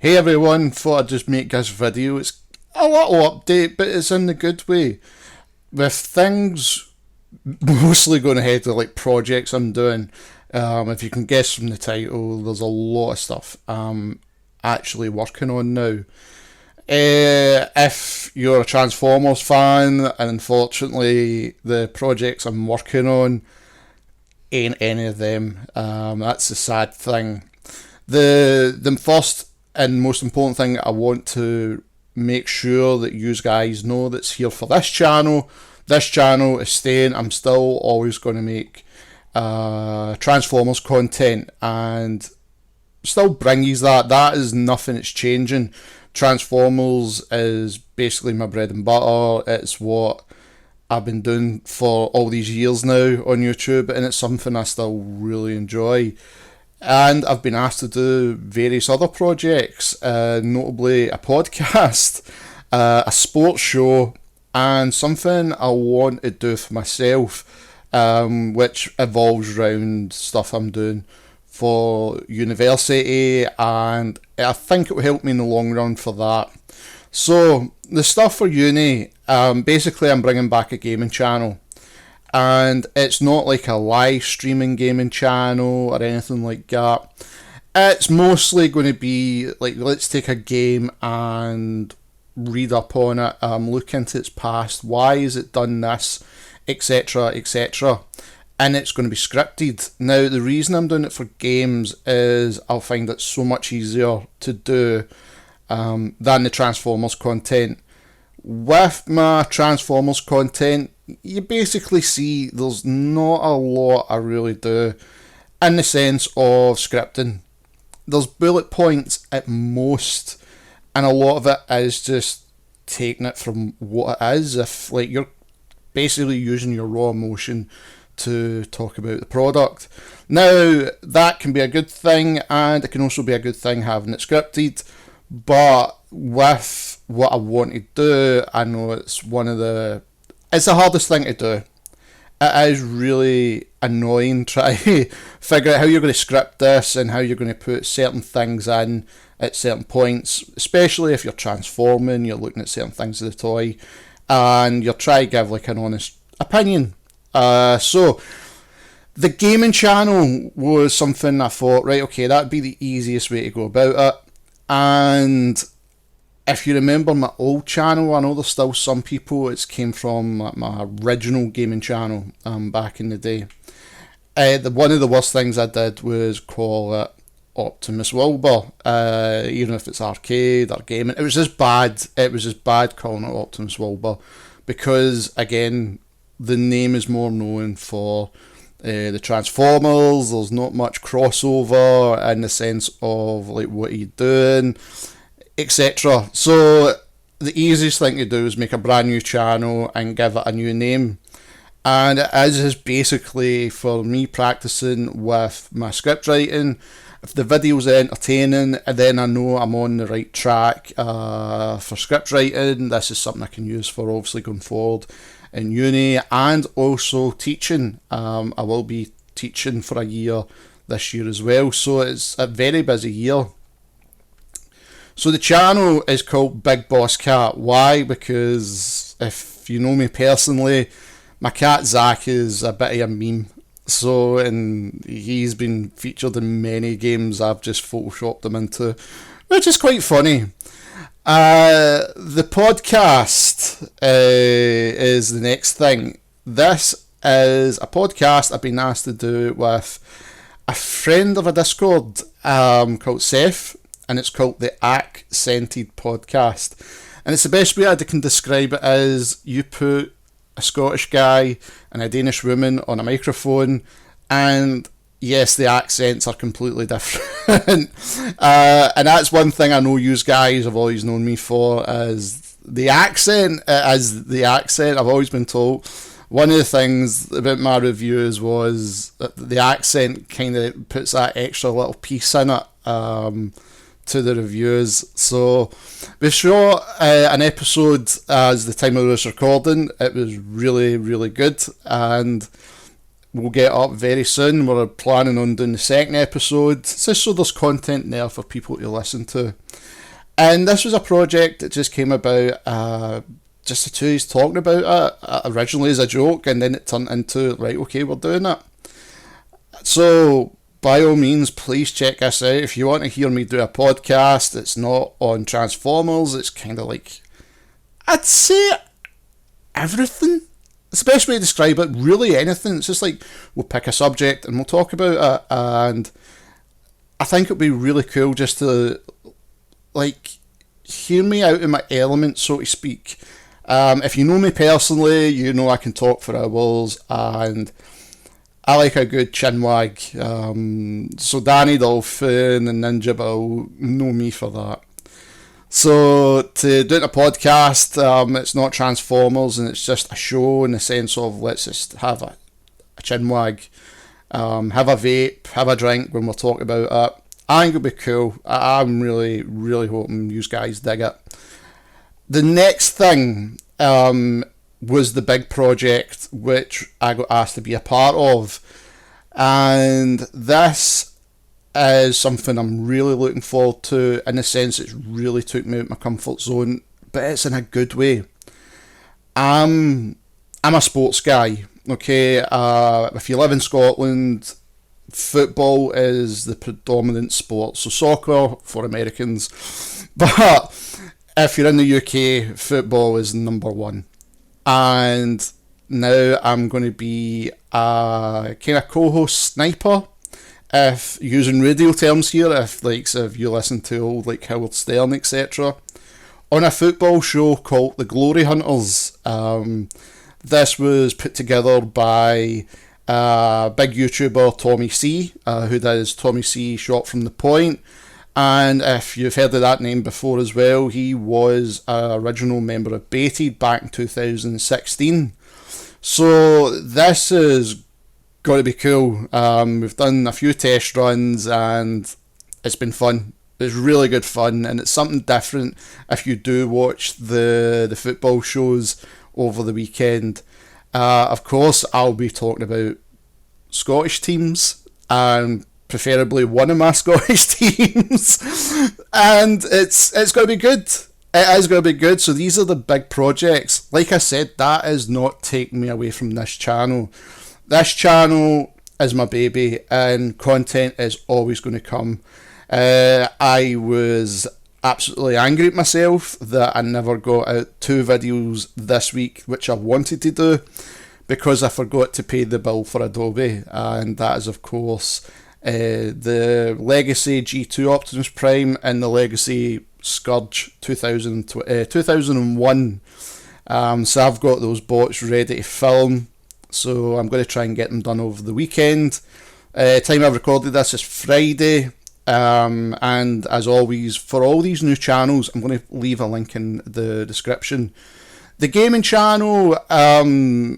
Hey everyone, thought I'd just make this video. It's a little update, but it's in the good way. With things mostly going ahead with like projects I'm doing, if you can guess from the title, there's a lot of stuff I'm actually working on now. If you're a Transformers fan, and unfortunately the projects I'm working on ain't any of them, that's the sad thing. The first and most important thing I want to make sure that you guys know that's here for this channel. This channel is staying. I'm still always going to make Transformers content and still bring you that. That is nothing. It's changing. Transformers is basically my bread and butter. It's what I've been doing for all these years now on YouTube, and it's something I still really enjoy. And I've been asked to do various other projects, notably a podcast, a sports show, and something I want to do for myself, which evolves around stuff I'm doing for university, and I think it will help me in the long run for that. So, the stuff for uni, basically I'm bringing back a gaming channel. And it's not like a live streaming gaming channel or anything like that. It's mostly going to be like, let's take a game and read up on it, look into its past, why is it done this, etc., etc. And it's going to be scripted. Now, the reason I'm doing it for games is I'll find it so much easier to do than the Transformers content. With my Transformers content, you basically see there's not a lot I really do in the sense of scripting. There's bullet points at most, and a lot of it is just taking it from what it is. If like you're basically using your raw emotion to talk about the product. Now, that can be a good thing, and it can also be a good thing having it scripted, but with what I want to do, I know it's it's the hardest thing to do. It is really annoying trying to figure out how you're going to script this and how you're going to put certain things in at certain points, especially if you're transforming, you're looking at certain things of the toy, and you're trying to give like an honest opinion. So, the gaming channel was something I thought, right, okay, that'd be the easiest way to go about it. And if you remember my old channel, I know there's still some people, it's came from my original gaming channel back in the day. One of the worst things I did was call it Optimus Wilbur, even if it's arcade or gaming. It was just bad calling it Optimus Wilbur, because again, the name is more known for the Transformers. There's not much crossover in the sense of like what are you doing, etc. So the easiest thing to do is make a brand new channel and give it a new name. And it is basically for me practicing with my script writing. If the video's entertaining, then I know I'm on the right track for script writing. This is something I can use for obviously going forward in uni and also teaching. I will be teaching for a year this year as well, so it's a very busy year. So the channel is called Big Boss Cat. Why? Because if you know me personally, my cat Zach is a bit of a meme. So, and he's been featured in many games I've just photoshopped him into, which is quite funny. The podcast is the next thing. This is a podcast I've been asked to do with a friend of a Discord called Seth, and it's called the Accented Podcast. And it's the best way I can describe it is you put a Scottish guy and a Danish woman on a microphone, and yes, the accents are completely different. And that's one thing I know you guys have always known me for, is the accent. I've always been told. One of the things about my reviews was that the accent kind of puts that extra little piece in it to the reviews. So we shot an episode as the time of this recording. It was really, really good, and we'll get up very soon. We're planning on doing the second episode, just so there's content there for people to listen to. And this was a project that just came about, just the two of talking about it, originally as a joke, and then it turned into, right, okay, we're doing it. So, by all means, please check us out. If you want to hear me do a podcast, it's not on Transformers, it's kind of like, I'd say everything. It's the best way to describe it, really anything. It's just like, we'll pick a subject and we'll talk about it, and I think it'd be really cool just to, like, hear me out in my element, so to speak. If you know me personally, you know I can talk for hours, and I like a good chinwag. So Danny Dolphin and Ninja Bill know me for that. So to do it a podcast, it's not Transformers, and it's just a show in the sense of, let's just have a chinwag, have a vape, have a drink when we're talking about it. I think it'll be cool. I'm really, really hoping you guys dig it. The next thing was the big project which I got asked to be a part of. And this is something I'm really looking forward to, in the sense it's really took me out of my comfort zone, but it's in a good way. I'm a sports guy, okay? If you live in Scotland, football is the predominant sport, so soccer for Americans, but if you're in the UK, football is number one. And now I'm going to be a kind of co-host sniper, if using radio terms here, if you listen to old like Howard Stern, etc., on a football show called The Glory Hunters. This was put together by big YouTuber Tommy C, who does Tommy C Shot from the Point. And if you've heard of that name before as well, he was an original member of Baited back in 2016. So this is going to be cool. We've done a few test runs and it's been fun. It's really good fun, and it's something different if you do watch the football shows over the weekend. Of course, I'll be talking about Scottish teams, and preferably one of my Scottish teams, and it's going to be good. It is going to be good. So these are the big projects. Like I said, that is not taking me away from this channel. This channel is my baby, and content is always going to come. I was absolutely angry at myself that I never got out 2 videos this week, which I wanted to do, because I forgot to pay the bill for Adobe, and that is of course the Legacy G2 Optimus Prime and the Legacy Scourge 2001. So I've got those bots ready to film, so I'm going to try and get them done over the weekend. Time I've recorded this is Friday. And as always, for all these new channels, I'm going to leave a link in the description. The gaming channel, by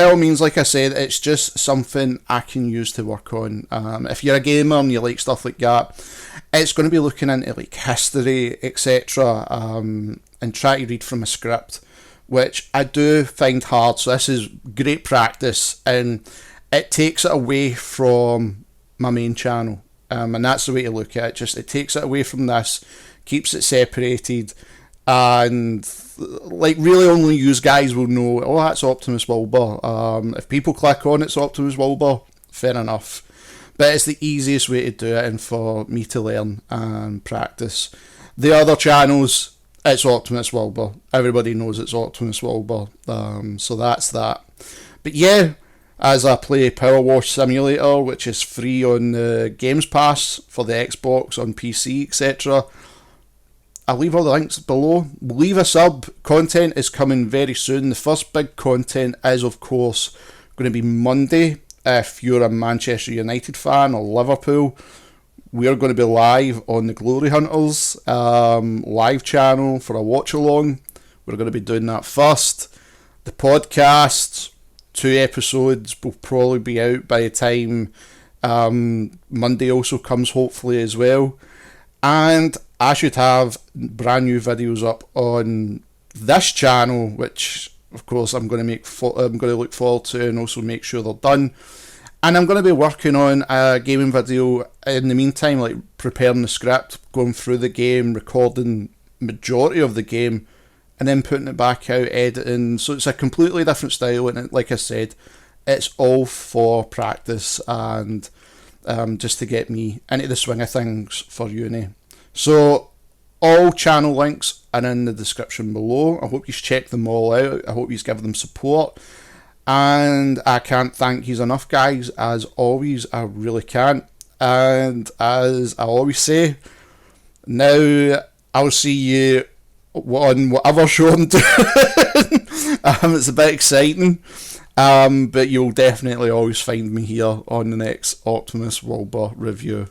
all means, like I said, it's just something I can use to work on. If you're a gamer and you like stuff like that, it's going to be looking into like history, etc., and try to read from a script, which I do find hard. So this is great practice, and it takes it away from my main channel. And that's the way to look at it. Just it takes it away from this, keeps it separated, and like really only you guys will know, oh, that's Optimus Wilbur. If people click on it's Optimus Wilbur, fair enough. But it's the easiest way to do it, and for me to learn and practice. The other channels, it's Optimus Wilbur. Everybody knows it's Optimus Wilbur. So that's that. But yeah, as I play Power Wash Simulator, which is free on the Games Pass for the Xbox, on PC, etc. I'll leave all the links below. Leave a sub. Content is coming very soon. The first big content is, of course, going to be Monday. If you're a Manchester United fan or Liverpool, we're going to be live on the Glory Hunters live channel for a watch along. We're going to be doing that first. The podcast, 2 episodes will probably be out by the time Monday also comes, hopefully, as well. And I should have brand new videos up on this channel, which of course I'm going to look forward to, and also make sure they're done. And I'm going to be working on a gaming video in the meantime, like preparing the script, going through the game, recording majority of the game, and then putting it back out, editing. So it's a completely different style, and like I said, it's all for practice and just to get me into the swing of things for uni. So all channel links are in the description below. I hope you check them all out. I hope you give them support. And I can't thank you enough, guys. As always, I really can't. And as I always say, now I'll see you on whatever show I'm doing. It's a bit exciting. But you'll definitely always find me here on the next Optimus Wilbur review.